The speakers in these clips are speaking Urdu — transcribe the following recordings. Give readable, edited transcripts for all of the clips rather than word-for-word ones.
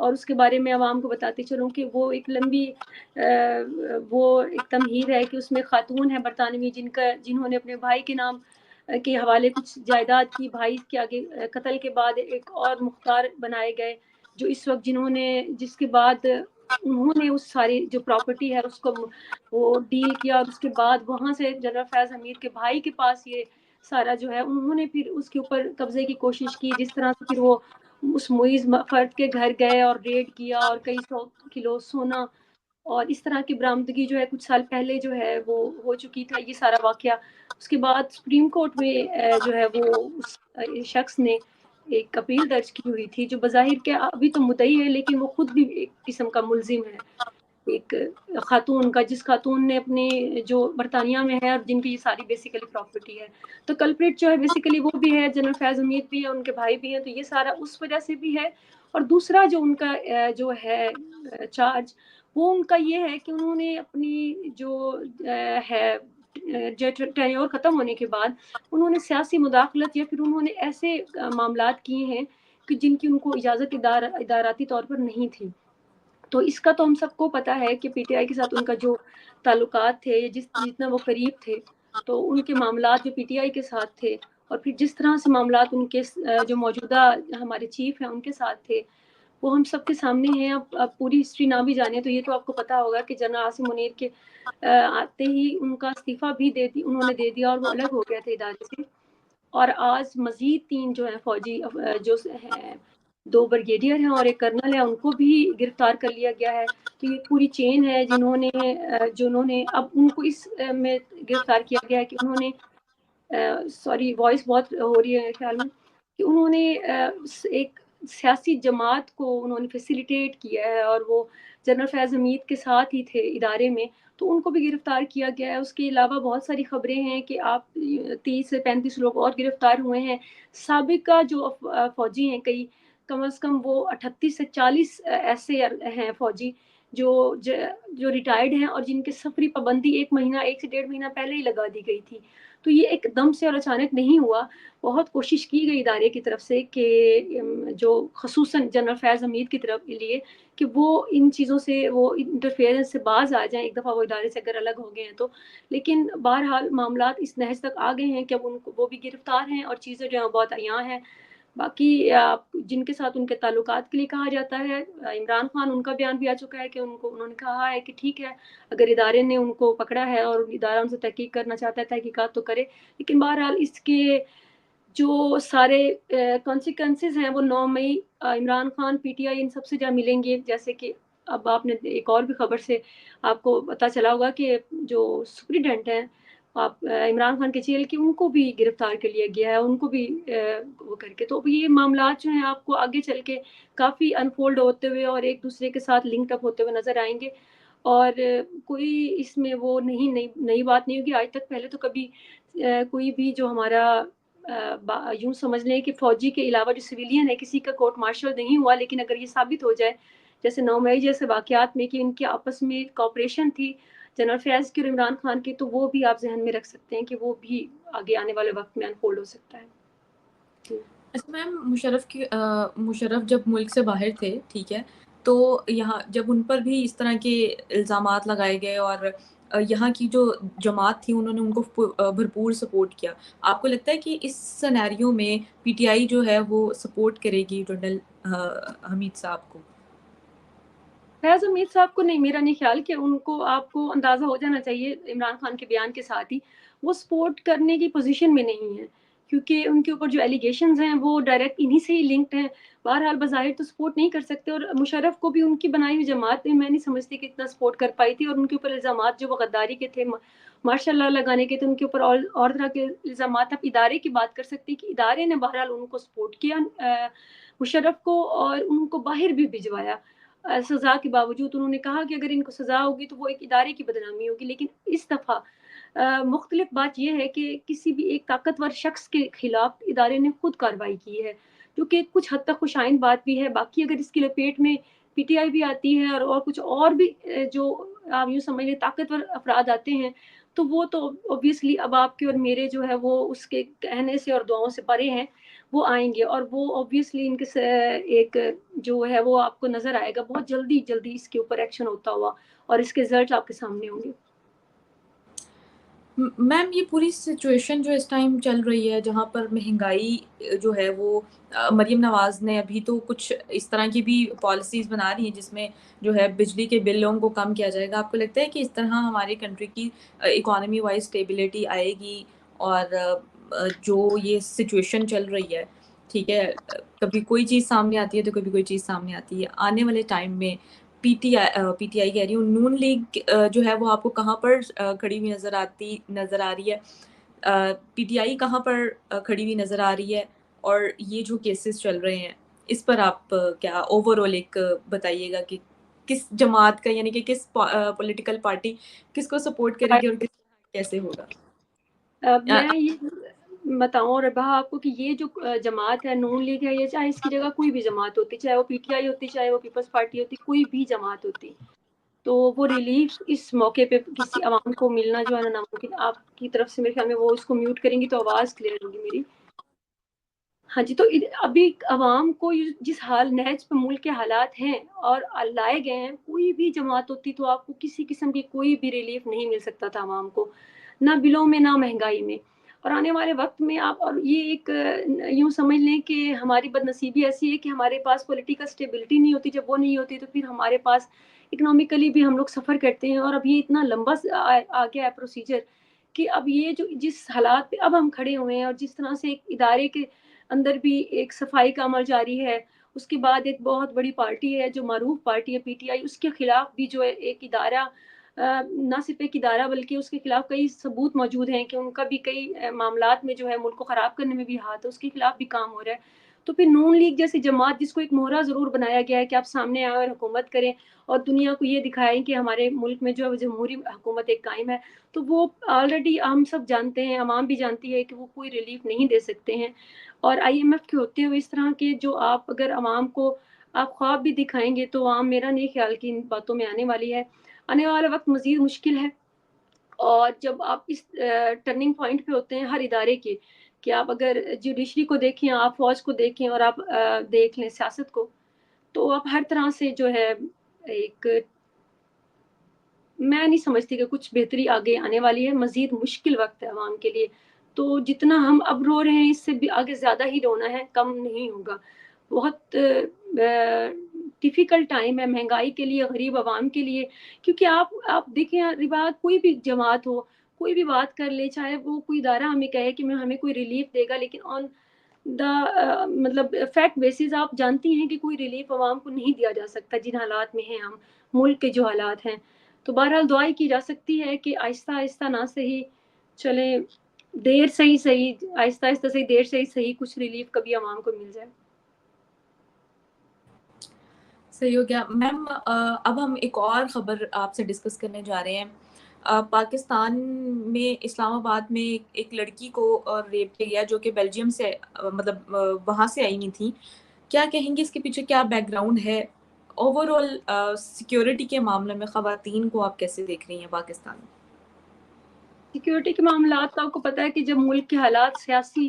اور اس کے بارے میں عوام کو بتاتی چلوں کہ وہ ایک لمبی وہ ایک تمہید ہے کہ اس میں خاتون ہے برطانوی جنہوں نے اپنے بھائی کے نام کے حوالے کچھ جائیداد کی، بھائی کے آگے قتل کے بعد ایک اور مختار بنائے گئے جو اس وقت جس کے بعد انہوں نے اس ساری جو پراپرٹی ہے اس کو وہ ڈیل کیا، اور اس کے بعد وہاں سے جنرل فیض حمید کے بھائی کے پاس یہ سارا جو ہے انہوں نے پھر اس کے اوپر قبضے کی کوشش کی، جس طرح سے پھر وہ اس معیز فرد کے گھر گئے اور ریڈ کیا اور کئی 100 کلو سونا اور اس طرح کی برآمدگی جو ہے کچھ سال پہلے جو ہے وہ ہو چکی تھا یہ سارا واقعہ۔ اس کے بعد سپریم کورٹ میں جو ہے وہ اس شخص نے ایک اپیل درج کی ہوئی تھی جو بظاہر کہ ابھی تو مدعی ہے لیکن وہ خود بھی ایک قسم کا ملزم ہے، ایک خاتون کا، جس خاتون نے اپنی جو برطانیہ میں ہے اور جن کی یہ ساری بیسیکلی پراپرٹی ہے، تو کلپریٹ جو ہے بیسیکلی وہ بھی ہے، جنرل فیض حمید بھی ہے، ان کے بھائی بھی ہیں، تو یہ سارا اس وجہ سے بھی ہے۔ اور دوسرا جو ان کا جو ہے چارج وہ ان کا یہ ہے کہ انہوں نے اپنی جو ہے ٹینیور ختم ہونے کے بعد انہوں نے سیاسی مداخلت یا پھر انہوں نے ایسے معاملات کیے ہیں کہ جن کی ان کو اجازت اداراتی طور پر نہیں تھی۔ تو اس کا تو ہم سب کو پتا ہے کہ پی ٹی آئی کے ساتھ ان کا جو تعلقات تھے، جتنا وہ قریب تھے، تو ان کے معاملات جو پی ٹی آئی کے ساتھ تھے اور پھر جس طرح سے معاملات ان کے جو موجودہ ہمارے چیف ہیں ان کے ساتھ تھے وہ ہم سب کے سامنے ہیں۔ اب پوری ہسٹری نہ بھی جانے تو یہ تو آپ کو پتا ہوگا کہ جنرل عاصم منیر کے آتے ہی ان کا استعفیٰ بھی انہوں نے دے دیا اور وہ الگ ہو گئے تھے ادارے سے، اور آج مزید 3 جو ہیں فوجی جو ہیں 2 بریگیڈیئر ہیں اور ایک کرنل ہے، ان کو بھی گرفتار کر لیا گیا ہے۔ تو یہ پوری چین ہے جنہوں نے اب ان کو اس میں گرفتار کیا گیا ہے کہ انہوں نے سوری وائس بہت ہو رہی ہے خیال میں کہ انہوں نے ایک سیاسی جماعت کو انہوں نے فیسیلیٹیٹ کیا ہے اور وہ جنرل فیض حمید کے ساتھ ہی تھے ادارے میں، تو ان کو بھی گرفتار کیا گیا ہے۔ اس کے علاوہ بہت ساری خبریں ہیں کہ آپ 30 سے 35 لوگ اور گرفتار ہوئے ہیں۔ سابقہ جو فوجی ہیں کم از کم وہ 38 سے 40 ایسے ہیں فوجی جو ریٹائرڈ ہیں اور جن کے سفری پابندی 1 سے 1.5 مہینہ پہلے ہی لگا دی گئی تھی۔ تو یہ ایک دم سے اور اچانک نہیں ہوا، بہت کوشش کی گئی ادارے کی طرف سے کہ جو خصوصاً جنرل فیض حمید کی طرف لیے کہ وہ ان چیزوں سے وہ انٹرفیئرنس سے باز آ جائیں ایک دفعہ وہ ادارے سے اگر الگ ہو گئے ہیں تو، لیکن بہرحال معاملات اس نہج تک آ گئے ہیں کہ اب وہ بھی گرفتار ہیں اور چیزیں جو ہیں بہت عیاں ہیں۔ باقی جن کے ساتھ ان کے تعلقات کے لیے کہا جاتا ہے، عمران خان ان کا بیان بھی آ چکا ہے کہ انہوں نے کہا ہے کہ ٹھیک ہے اگر ادارے نے ان کو پکڑا ہے اور ادارہ ان سے تحقیق کرنا چاہتا ہے تحقیقات تو کرے، لیکن بہرحال اس کے جو سارے کانسیکوینسز ہیں وہ 9 مئی Imran Khan P T I ان سب سے جا ملیں گے۔ جیسے کہ اب آپ نے ایک اور بھی خبر سے آپ کو پتہ چلا ہوگا کہ جو سپریڈنٹ ہیں عمران خان کے جیل کی ان کو بھی گرفتار کر لیا گیا ہے، ان کو بھی وہ کر کے، تو یہ معاملات جو ہیں آپ کو آگے چل کے کافی انفولڈ ہوتے ہوئے اور ایک دوسرے کے ساتھ لنک اپ ہوتے ہوئے نظر آئیں گے، اور کوئی اس میں وہ نئی بات نہیں ہوگی۔ آج تک پہلے تو کبھی کوئی بھی جو ہمارا یوں سمجھ لیں کہ فوجی کے علاوہ جو سویلین ہے کسی کا کورٹ مارشل نہیں ہوا، لیکن اگر یہ ثابت ہو جائے جیسے 9 مئی جیسے واقعات میں کہ ان کے آپس میں کوآپریشن تھی جنرل فیض کی اور عمران خان کی، تو وہ بھی آپ ذہن میں رکھ سکتے ہیں کہ وہ بھی آگے آنے والے وقت میں انفولڈ ہو سکتا ہے۔ اچھا میم، مشرف جب ملک سے باہر تھے، ٹھیک ہے، تو یہاں جب ان پر بھی اس طرح کے الزامات لگائے گئے اور یہاں کی جو جماعت تھی انہوں نے ان کو بھرپور سپورٹ کیا، آپ کو لگتا ہے کہ اس سینیریو میں پی ٹی آئی جو ہے وہ سپورٹ کرے گی جنرل حمید صاحب کو؟ فیض حمید صاحب کو نہیں، میرا نہیں خیال کہ ان کو، آپ کو اندازہ ہو جانا چاہیے عمران خان کے بیان کے ساتھ ہی وہ سپورٹ کرنے کی پوزیشن میں نہیں ہے، کیونکہ ان کے اوپر جو ایلیگیشنز ہیں وہ ڈائریکٹ انہی سے ہی لنکڈ ہیں۔ بہرحال بظاہر تو سپورٹ نہیں کر سکتے، اور مشرف کو بھی ان کی بنائی ہوئی جماعت میں نہیں سمجھتی کہ اتنا سپورٹ کر پائی تھی، اور ان کے اوپر الزامات جو وہ غداری کے تھے، ماشاء اللہ لگانے کے تھے، ان کے اوپر اور طرح کے الزامات۔ اب ادارے کی بات کر سکتی کہ ادارے نے بہرحال ان کو سپورٹ کیا مشرف کو، اور ان کو باہر بھی بھجوایا سزا کے باوجود۔ انہوں نے کہا کہ اگر ان کو سزا ہوگی تو وہ ایک ادارے کی بدنامی ہوگی، لیکن اس دفعہ مختلف بات یہ ہے کہ کسی بھی ایک طاقتور شخص کے خلاف ادارے نے خود کارروائی کی ہے، جو کہ کچھ حد تک خوش آئند بات بھی ہے۔ باقی اگر اس کی لپیٹ میں پی ٹی آئی بھی آتی ہے اور کچھ اور بھی جو آپ یوں سمجھ لیں طاقتور افراد آتے ہیں، تو وہ تو اوبیسلی اب آپ کے اور میرے جو ہے وہ اس کے کہنے سے اور دعاؤں سے پرے ہیں، وہ آئیں گے اور وہ اوبیسلی ان کے ایک جو ہے وہ آپ کو نظر آئے گا بہت جلدی جلدی اس کے اوپر ایکشن ہوتا ہوا اور اس کے رزلٹ آپ کے سامنے ہوں گے. میم یہ پوری سچویشن جو اس ٹائم چل رہی ہے جہاں پر مہنگائی جو ہے وہ مریم نواز نے ابھی تو کچھ اس طرح کی بھی پالیسیز بنا رہی ہیں جس میں جو ہے بجلی کے بلوں کو کم کیا جائے گا. آپ کو لگتا ہے کہ اس طرح ہماری کنٹری کی اکانومی وائز اسٹیبلٹی آئے گی؟ اور جو یہ سچویشن چل رہی ہے ٹھیک ہے کبھی کوئی چیز سامنے آتی ہے تو کبھی کوئی چیز سامنے آتی ہے آنے والے ٹائم میں پی ٹی آئی کہہ رہی ہوں نون لیگ جو ہے وہ آپ کو کہاں پر کھڑی ہوئی نظر آ رہی ہے؟ پی ٹی آئی کہاں پر کھڑی ہوئی نظر آ رہی ہے؟ اور یہ جو کیسز چل رہے ہیں اس پر آپ کیا اوور آل ایک بتائیے گا کہ کس جماعت کا یعنی کہ کس پولیٹیکل پارٹی کس کو سپورٹ کرے گی اور کیسے ہوگا؟ میں یہ بتاؤں ربا آپ کو کہ یہ جو جماعت ہے نون لیگ ہے یہ چاہے اس کی جگہ کوئی بھی جماعت ہوتی چاہے وہ پی ٹی آئی ہوتی چاہے وہ پیپلز پارٹی ہوتی کوئی بھی جماعت ہوتی تو وہ ریلیف اس موقع پہ کسی عوام کو ملنا جو ہے نا ناممکن. آپ کی طرف سے میرے خیال میں وہ اس کو میوٹ کریں گی تو آواز کلیئر ہوگی میری. ہاں جی تو ابھی عوام کو جس حال نہج پہ ملک کے حالات ہیں اور لائے گئے ہیں کوئی بھی جماعت ہوتی تو آپ کو کسی قسم کی کوئی بھی ریلیف نہیں مل سکتا تھا عوام کو نہ بلوں میں نہ مہنگائی میں. اور آنے والے وقت میں آپ اور یہ ایک یوں سمجھ لیں کہ ہماری بد نصیبی ایسی ہے کہ ہمارے پاس پولیٹیکل اسٹیبلٹی نہیں ہوتی. جب وہ نہیں ہوتی تو پھر ہمارے پاس اکنامیکلی بھی ہم لوگ سفر کرتے ہیں اور اب یہ اتنا لمبا آ گیا ہے پروسیجر کہ اب یہ جو جس حالات پہ اب ہم کھڑے ہوئے ہیں اور جس طرح سے ایک ادارے کے اندر بھی ایک صفائی کا عمل جاری ہے اس کے بعد ایک بہت بڑی پارٹی ہے جو معروف پارٹی ہے پی ٹی آئی اس کے خلاف بھی جو ہے ایک ادارہ نہ صرف ایک ادارہ بلکہ اس کے خلاف کئی ثبوت موجود ہیں کہ ان کا بھی کئی معاملات میں جو ہے ملک کو خراب کرنے میں بھی ہاتھ ہے اس کے خلاف بھی کام ہو رہا ہے. تو پھر نون لیگ جیسی جماعت جس کو ایک مہرہ ضرور بنایا گیا ہے کہ آپ سامنے آئے اور حکومت کریں اور دنیا کو یہ دکھائیں کہ ہمارے ملک میں جو ہے جمہوری حکومت ایک قائم ہے تو وہ آلریڈی ہم سب جانتے ہیں عوام بھی جانتی ہے کہ وہ کوئی ریلیف نہیں دے سکتے ہیں. اور آئی ایم ایف کے ہوتے ہوئے اس طرح کے جو آپ اگر عوام کو آپ خواب بھی دکھائیں گے تو عوام میرا نہیں خیال کہ ان باتوں میں آنے والی ہے. آنے والا وقت مزید مشکل ہے اور جب آپ اس ٹرننگ پوائنٹ پہ ہوتے ہیں ہر ادارے کے کہ آپ اگر جوڈیشری کو دیکھیں آپ فوج کو دیکھیں اور آپ دیکھ لیں سیاست کو تو آپ ہر طرح سے جو ہے ایک میں نہیں سمجھتی کہ کچھ بہتری آگے آنے والی ہے. مزید مشکل وقت ہے عوام کے لیے تو جتنا ہم اب رو رہے ہیں اس سے بھی آگے زیادہ ہی رونا ہے کم نہیں ہوگا. بہت ڈیفیکلٹ ٹائم ہے مہنگائی کے لیے غریب عوام کے لیے کیونکہ آپ دیکھیں روایت کوئی بھی جماعت ہو کوئی بھی بات کر لے چاہے وہ کوئی ادارہ ہمیں کہے کہ ہمیں کوئی ریلیف دے گا لیکن آن دا مطلب فیکٹ بیسز آپ جانتی ہیں کہ کوئی ریلیف عوام کو نہیں دیا جا سکتا جن حالات میں ہیں ہم ملک کے جو حالات ہیں. تو بہرحال دعائیں کی جا سکتی ہے کہ آہستہ آہستہ نہ صحیح چلیں دیر صحیح آہستہ آہستہ صحیح دیر صحیح کچھ ریلیف کبھی عوام کو مل جائے. صحیح ہو گیا میم. اب ہم ایک اور خبر آپ سے ڈسکس کرنے جا رہے ہیں. پاکستان میں اسلام آباد میں ایک لڑکی کو ریپ کیا گیا جو کہ بیلجیم سے مطلب وہاں سے آئی نہیں تھی. کیا کہیں گے اس کے پیچھے کیا بیک گراؤنڈ ہے؟ اوور آل سیکیورٹی کے معاملے میں خواتین کو آپ کیسے دیکھ رہی ہیں پاکستان میں؟ سیکیورٹی کے معاملات کا آپ کو پتہ ہے کہ جب ملک کے حالات سیاسی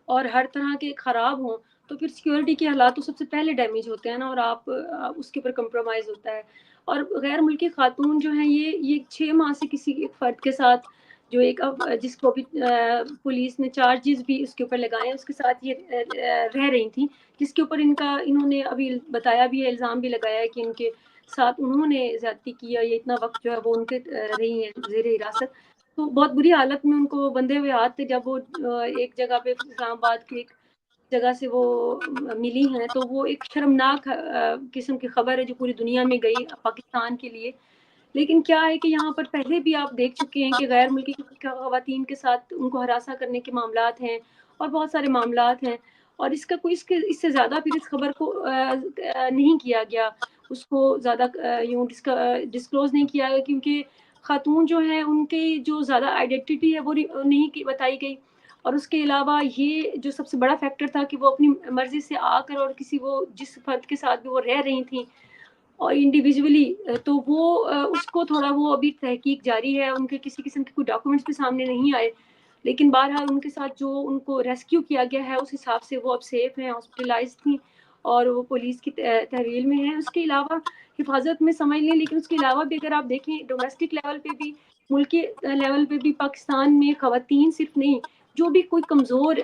اور ہر طرح کے خراب ہوں تو پھر سیکیورٹی کے حالات تو سب سے پہلے ڈیمیج ہوتے ہیں نا اور آپ اس کے اوپر کمپرومائز ہوتا ہے. اور غیر ملکی خاتون جو ہیں یہ 6 ماہ سے کسی ایک فرد کے ساتھ جو ایک جس کو بھی پولیس نے چارجز بھی اس کے اوپر لگائے ہیں اس کے ساتھ یہ رہ رہی تھیں جس کے اوپر انہوں نے ابھی بتایا بھی ہے الزام بھی لگایا ہے کہ ان کے ساتھ انہوں نے زیادتی کی ہے یہ اتنا وقت جو ہے وہ ان کے رہی ہیں زیر حراست. تو بہت بری حالت میں ان کو بندھے ہوئے ہاتھ تھے جب وہ ایک جگہ پہ اسلام آباد کی ایک جگہ سے وہ ملی ہیں تو وہ ایک شرمناک قسم کی خبر ہے جو پوری دنیا میں گئی پاکستان کے لیے. لیکن کیا ہے کہ یہاں پر پہلے بھی آپ دیکھ چکے ہیں کہ غیر ملکی خواتین کے ساتھ ان کو ہراساں کرنے کے معاملات ہیں اور بہت سارے معاملات ہیں اور اس سے زیادہ پھر اس خبر کو نہیں کیا گیا اس کو زیادہ یوں ڈسکلوز نہیں کیا گیا کیونکہ خاتون جو ہیں ان کی جو زیادہ آئیڈینٹی ہے وہ نہیں بتائی گئی. اور اس کے علاوہ یہ جو سب سے بڑا فیکٹر تھا کہ وہ اپنی مرضی سے آ کر اور کسی وہ جس فرد کے ساتھ بھی وہ رہ رہی تھیں اور انڈیویجولی تو وہ اس کو تھوڑا وہ ابھی تحقیق جاری ہے ان کے کسی قسم کے کوئی ڈاکومنٹس بھی سامنے نہیں آئے لیکن بہرحال ان کے ساتھ جو ان کو ریسکیو کیا گیا ہے اس حساب سے وہ اب سیف ہیں، ہاسپٹلائز تھیں اور وہ پولیس کی تحویل میں ہیں. اس کے علاوہ حفاظت میں سمجھ لیں، لیکن اس کے علاوہ بھی اگر آپ دیکھیں ڈومیسٹک لیول پہ بھی، ملکی لیول پہ بھی پاکستان میں خواتین صرف نہیں، جو بھی کوئی کمزور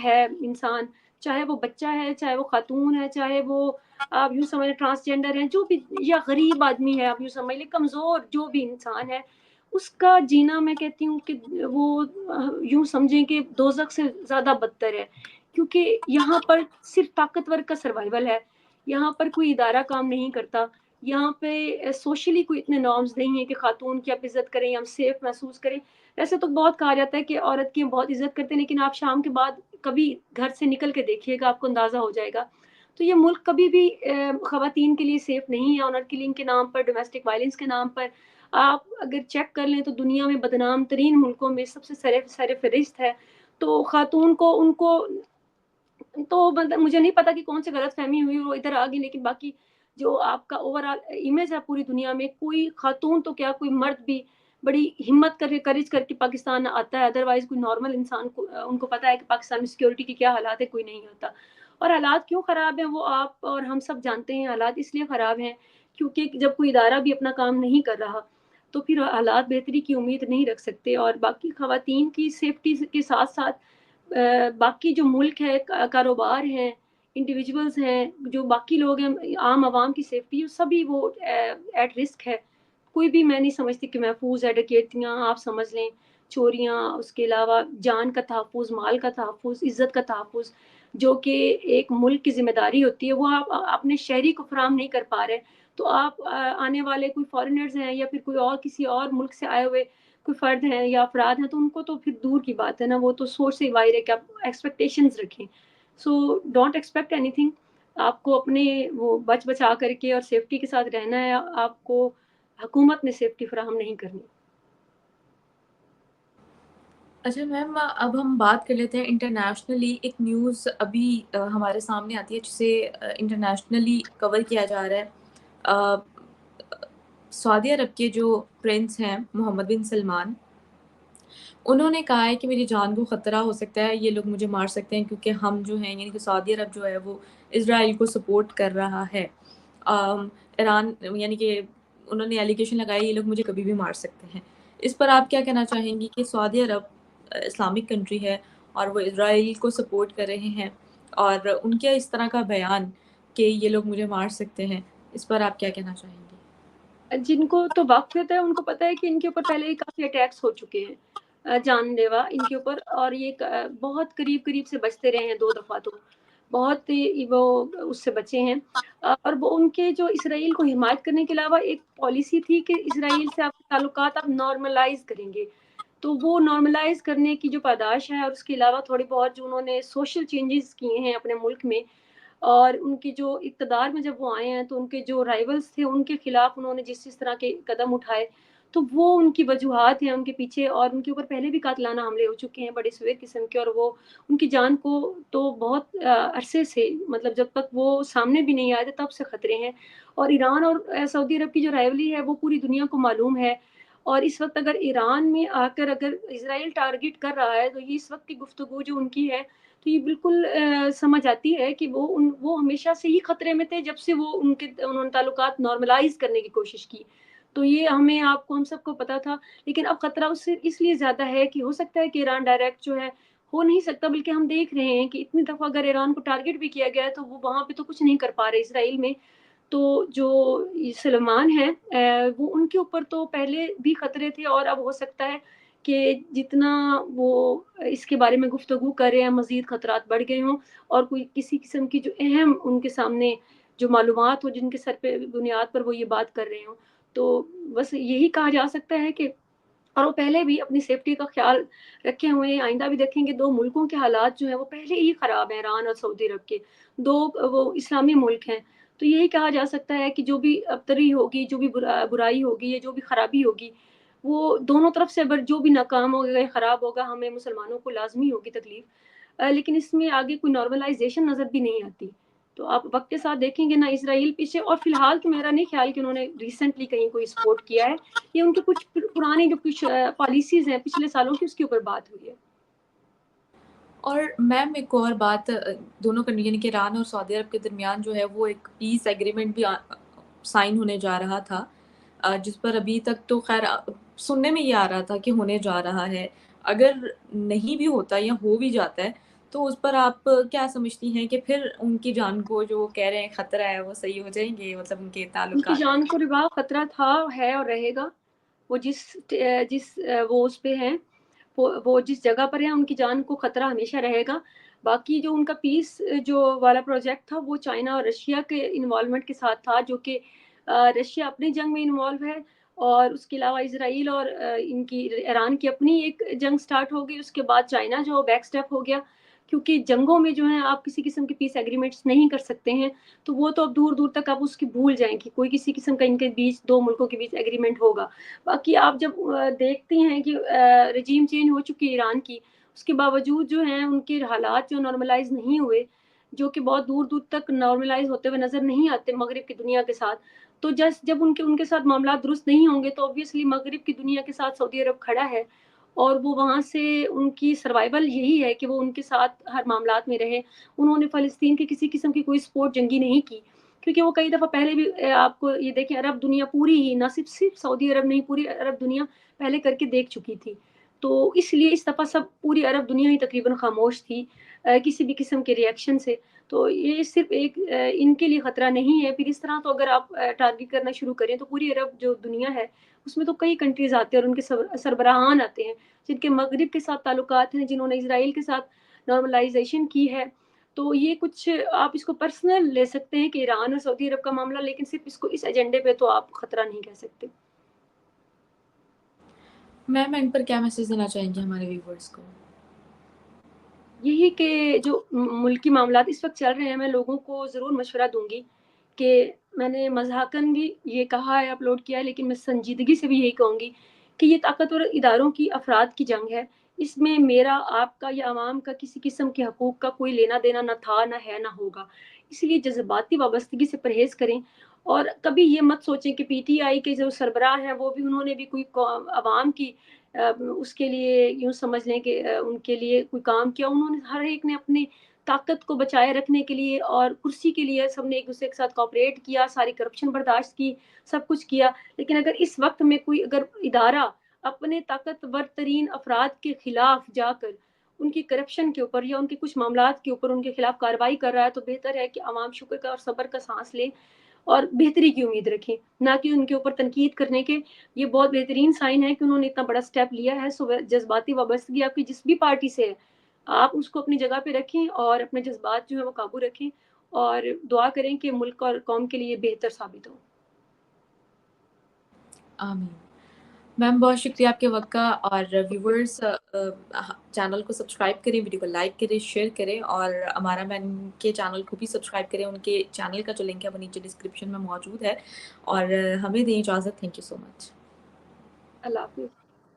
ہے انسان، چاہے وہ بچہ ہے، چاہے وہ خاتون ہے، چاہے وہ آپ یوں سمجھ ٹرانسجینڈر ہیں، جو بھی، یا غریب آدمی ہے، آپ یوں سمجھ لیں کمزور جو بھی انسان ہے، اس کا جینا میں کہتی ہوں کہ وہ یوں سمجھیں کہ دوزخ سے زیادہ بدتر ہے. کیونکہ یہاں پر صرف طاقتور کا سروائیول ہے، یہاں پر کوئی ادارہ کام نہیں کرتا، یہاں پہ سوشلی کوئی اتنے نارمز نہیں ہیں کہ خاتون کی آپ عزت کریں یا ہم سیف محسوس کریں. ویسے تو بہت کہا جاتا ہے کہ عورت کی ہم بہت عزت کرتے ہیں، لیکن آپ شام کے بعد کبھی گھر سے نکل کے دیکھیے گا، آپ کو اندازہ ہو جائے گا. تو یہ ملک کبھی بھی خواتین کے لیے سیف نہیں ہے. آنر کلنگ کے نام پر، ڈومیسٹک وائلنس کے نام پر آپ اگر چیک کر لیں تو دنیا میں بدنام ترین ملکوں میں سب سے سر فہرست ہے. تو خاتون کو ان کو تو مطلب مجھے نہیں پتا کہ کون سی غلط فہمی ہوئی وہ ادھر آ گئی، لیکن باقی جو آپ کا اوور آل امیج ہے پوری دنیا میں، کوئی خاتون تو کیا کوئی مرد بھی بڑی ہمت کر کے کریج کر کے پاکستان آتا ہے، ادروائز کوئی نارمل انسان کو ان کو پتا ہے کہ پاکستان میں سیکورٹی کی کیا حالات ہے، کوئی نہیں ہوتا. اور حالات کیوں خراب ہیں وہ آپ اور ہم سب جانتے ہیں. حالات اس لیے خراب ہیں کیونکہ جب کوئی ادارہ بھی اپنا کام نہیں کر رہا تو پھر حالات بہتری کی امید نہیں رکھ سکتے. اور باقی خواتین کی سیفٹی کے ساتھ ساتھ باقی جو ملک ہے، کاروبار ہیں، انڈیویجولز ہیں، جو باقی لوگ ہیں، عام عوام کی سیفٹی سبھی وہ ایٹ رسک ہے. کوئی بھی میں نہیں سمجھتی کہ محفوظ ہے. ڈکیتیاں آپ سمجھ لیں، چوریاں، اس کے علاوہ جان کا تحفظ، مال کا تحفظ، عزت کا تحفظ، جو کہ ایک ملک کی ذمہ داری ہوتی ہے، وہ آپ اپنے شہری کو فراہم نہیں کر پا رہے. تو آپ آنے والے کوئی فارنرز ہیں یا پھر کوئی اور کسی اور ملک سے آئے ہوئے کوئی فرد ہیں یا افراد ہیں تو ان کو تو پھر دور کی بات ہے نا، وہ تو سوچ سے باہر ہے کہ آپ ایکسپیکٹیشنز رکھیں. So don't expect any thing. آپ کو اپنے وہ بچا کر کے اور سیفٹی کے ساتھ رہنا ہے. آپ کو حکومت نے سیفٹی فراہم نہیں کرنی. اچھا میم، اب ہم بات کر لیتے ہیں انٹرنیشنلی. ایک نیوز ابھی ہمارے سامنے آتی ہے جسے انٹرنیشنلی کور کیا جا رہا ہے. سعودی عرب کے جو پرنس ہیں محمد بن سلمان، انہوں نے کہا ہے کہ میری جان کو خطرہ ہو سکتا ہے، یہ لوگ مجھے مار سکتے ہیں کیونکہ ہم جو ہیں، یعنی کہ سعودی عرب جو ہے وہ اسرائیل کو سپورٹ کر رہا ہے. ایران، یعنی کہ انہوں نے ایلیگیشن لگائی یہ لوگ مجھے کبھی بھی مار سکتے ہیں. اس پر آپ کیا کہنا چاہیں گی کہ سعودی عرب اسلامک کنٹری ہے اور وہ اسرائیل کو سپورٹ کر رہے ہیں، اور ان کے اس طرح کا بیان کہ یہ لوگ مجھے مار سکتے ہیں، اس پر آپ کیا کہنا چاہیں گی؟ جن کو تو واقفیت ہے ان کو پتا ہے کہ ان کے اوپر پہلے ہی کافی اٹیکس ہو چکے ہیں جان لیوا ان کے اوپر، اور یہ بہت قریب سے بچتے رہے ہیں 2 دفعہ، تو بہت وہ اس سے بچے ہیں. اور وہ ان کے جو اسرائیل کو حمایت کرنے کے علاوہ ایک پالیسی تھی کہ اسرائیل سے آپ کے تعلقات آپ نارملائز کریں گے. تو وہ نارملائز کرنے کی جو پاداش ہے، اور اس کے علاوہ تھوڑی بہت جو انہوں نے سوشل چینجز کیے ہیں اپنے ملک میں، اور ان کی جو اقتدار میں جب وہ آئے ہیں تو ان کے جو رائیولز تھے ان کے خلاف انہوں نے جس طرح کے قدم اٹھائے، تو وہ ان کی وجوہات ہیں ان کے پیچھے. اور ان کے اوپر پہلے بھی قاتلانہ حملے ہو چکے ہیں بڑے سویر قسم کے، اور وہ ان کی جان کو تو بہت عرصے سے، مطلب جب تک وہ سامنے بھی نہیں آئے تھے تب سے خطرے ہیں. اور ایران اور سعودی عرب کی جو رائیولی ہے وہ پوری دنیا کو معلوم ہے. اور اس وقت اگر ایران میں آ کر اگر اسرائیل ٹارگٹ کر رہا ہے تو یہ اس وقت کی گفتگو جو ان کی ہے تو یہ بالکل سمجھ آتی ہے کہ وہ ہمیشہ سے ہی خطرے میں تھے جب سے وہ انہوں نے تعلقات نارملائز کرنے کی کوشش کی. تو یہ ہم سب کو پتا تھا. لیکن اب خطرہ اس سے اس لیے زیادہ ہے کہ ہو سکتا ہے کہ ایران ڈائریکٹ جو ہے ہو نہیں سکتا، بلکہ ہم دیکھ رہے ہیں کہ اتنی دفعہ اگر ایران کو ٹارگٹ بھی کیا گیا ہے تو وہ وہاں پہ تو کچھ نہیں کر پا رہے اسرائیل میں. تو جو سلمان ہیں وہ ان کے اوپر تو پہلے بھی خطرے تھے، اور اب ہو سکتا ہے کہ جتنا وہ اس کے بارے میں گفتگو کر رہے ہیں مزید خطرات بڑھ گئے ہوں، اور کوئی کسی قسم کی جو اہم ان کے سامنے جو معلومات ہو جن کے سر پہ بنیاد پر وہ یہ بات کر رہے ہوں. تو بس یہی کہا جا سکتا ہے کہ، اور وہ پہلے بھی اپنی سیفٹی کا خیال رکھے ہوئے ہیں. آئندہ بھی دیکھیں گے 2 ملکوں کے حالات جو ہیں وہ پہلے ہی خراب ہیں، ایران اور سعودی عرب کے 2 وہ اسلامی ملک ہیں. تو یہی کہا جا سکتا ہے کہ جو بھی ابتری ہوگی، جو بھی برائی ہوگی یا جو بھی خرابی ہوگی، وہ دونوں طرف سے اگر جو بھی ناکام ہوگا یا خراب ہوگا ہمیں مسلمانوں کو لازمی ہوگی تکلیف. لیکن اس میں آگے کوئی نارملائزیشن نظر بھی نہیں آتی. تو آپ وقت کے ساتھ دیکھیں گے نہ اسرائیل پیچھے، اور فی الحال تو میرا نہیں خیال کہ انہوں نے ریسنٹلی کہیں کوئی سپورٹ کیا ہے. یہ ان کے کچھ پرانی جو کچھ پالیسیز ہیں پچھلے سالوں کی، اس کے اوپر بات ہوئی ہے. اور میم ایک اور بات، دونوں یعنی کہ ایران اور سعودی عرب کے درمیان جو ہے وہ ایک پیس ایگریمنٹ بھی سائن ہونے جا رہا تھا، جس پر ابھی تک تو خیر سننے میں یہ آ رہا تھا کہ ہونے جا رہا ہے. اگر نہیں بھی ہوتا یا ہو بھی جاتا ہے تو اس پر آپ کیا سمجھتی ہیں کہ پھر ان کی جان کو جو وہ کہہ رہے ہیں خطرہ ہے وہ صحیح ہو جائیں گے، مطلب ان کے ان کی تعلقات؟ جان کو ربا خطرہ تھا، ہے اور رہے گا. وہ جس وہ اس پہ ہیں، وہ جس جگہ پر ہیں، ان کی جان کو خطرہ ہمیشہ رہے گا. باقی جو ان کا پیس جو والا پروجیکٹ تھا وہ چائنا اور رشیا کے انوالومنٹ کے ساتھ تھا، جو کہ رشیا اپنی جنگ میں انوالو ہے، اور اس کے علاوہ اسرائیل اور ان کی ایران کی اپنی ایک جنگ سٹارٹ ہو گئی. اس کے بعد چائنا جو بیک سٹیپ ہو گیا، کیونکہ جنگوں میں جو ہے آپ کسی قسم کے پیس ایگریمنٹس نہیں کر سکتے ہیں. تو وہ تو اب دور دور تک آپ اس کی بھول جائیں کہ کوئی کسی قسم کا ان کے بیچ، دو ملکوں کے بیچ ایگریمنٹ ہوگا. باقی آپ جب دیکھتی ہیں کہ رجیم چینج ہو چکی ہے ایران کی، اس کے باوجود جو ہیں ان کے حالات جو نارملائز نہیں ہوئے، جو کہ بہت دور دور تک نارملائز ہوتے ہوئے نظر نہیں آتے مغرب کی دنیا کے ساتھ. تو جب ان کے ساتھ معاملات درست نہیں ہوں گے تو obviously مغرب کی دنیا کے ساتھ سعودی عرب کھڑا ہے، اور وہ وہاں سے ان کی سروائیول یہی ہے کہ وہ ان کے ساتھ ہر معاملات میں رہے. انہوں نے فلسطین کی کسی قسم کی کوئی سپورٹ جنگی نہیں کی، کیونکہ وہ کئی دفعہ پہلے بھی آپ کو یہ دیکھیں عرب دنیا پوری ہی، نہ صرف سعودی عرب نہیں، پوری عرب دنیا پہلے کر کے دیکھ چکی تھی. تو اس لیے اس دفعہ پوری عرب دنیا ہی تقریباً خاموش تھی کسی بھی قسم کے ریئیکشن سے. تو یہ صرف ایک ان کے لیے خطرہ نہیں ہے. پھر اس طرح تو اگر آپ ٹارگٹ کرنا شروع کریں تو پوری عرب جو دنیا ہے اس میں تو کئی کنٹریز آتے ہیں اور ان کے سربراہان آتے ہیں جن کے مغرب کے ساتھ تعلقات ہیں، جنہوں نے اسرائیل کے ساتھ نارملائزیشن کی ہے. تو یہ کچھ آپ اس کو پرسنل لے سکتے ہیں کہ ایران اور سعودی عرب کا معاملہ، لیکن صرف اس کو اس ایجنڈے پہ تو آپ خطرہ نہیں کہہ سکتے. میم ان پر کیا میسج دینا چاہیں گے ہمارے ویورز کو؟ یہی کہ جو ملکی معاملات اس وقت چل رہے ہیں، میں لوگوں کو ضرور مشورہ دوں گی کہ میں نے مضحکاً بھی یہ کہا ہے، اپلوڈ کیا ہے، لیکن میں سنجیدگی سے بھی یہی کہوں گی کہ یہ طاقتور اداروں کی، افراد کی جنگ ہے. اس میں میرا، آپ کا یا عوام کا کسی قسم کے حقوق کا کوئی لینا دینا نہ تھا، نہ ہے، نہ ہوگا. اس لیے جذباتی وابستگی سے پرہیز کریں، اور کبھی یہ مت سوچیں کہ پی ٹی آئی کے جو سربراہ ہیں وہ بھی، انہوں نے بھی کوئی عوام کی اس کے لیے یوں سمجھ لیں کہ ان کے لیے کوئی کام کیا. انہوں نے، ہر ایک نے اپنی طاقت کو بچائے رکھنے کے لیے اور کرسی کے لیے سب نے ایک دوسرے کے ساتھ کوآپریٹ کیا، ساری کرپشن برداشت کی، سب کچھ کیا. لیکن اگر اس وقت میں کوئی اگر ادارہ اپنے طاقتور ترین افراد کے خلاف جا کر ان کی کرپشن کے اوپر یا ان کے کچھ معاملات کے اوپر ان کے خلاف کارروائی کر رہا ہے، تو بہتر ہے کہ عوام شکر کا اور صبر کا سانس لیں اور بہتری کی امید رکھیں، نہ کہ ان کے اوپر تنقید کرنے کے. یہ بہت بہترین سائن ہے کہ انہوں نے اتنا بڑا سٹیپ لیا ہے. سو جذباتی وابستگی آپ کی جس بھی پارٹی سے ہے، آپ اس کو اپنی جگہ پہ رکھیں اور اپنے جذبات جو ہے وہ قابو رکھیں، اور دعا کریں کہ ملک اور قوم کے لیے بہتر ثابت ہو. آمین. میم بہت شکریہ آپ کے وقت کا، اور ویورز چینل کو سبسکرائب کریں، ویڈیو کو لائک کریں، شیئر کریں، اور ہمارا میم کے چینل کو بھی سبسکرائب کریں. ان کے چینل کا جو لنک ہے وہ نیچے ڈسکرپشن میں موجود ہے. اور ہمیں دیں اجازت. تھینک یو سو مچ. اللہ حافظ.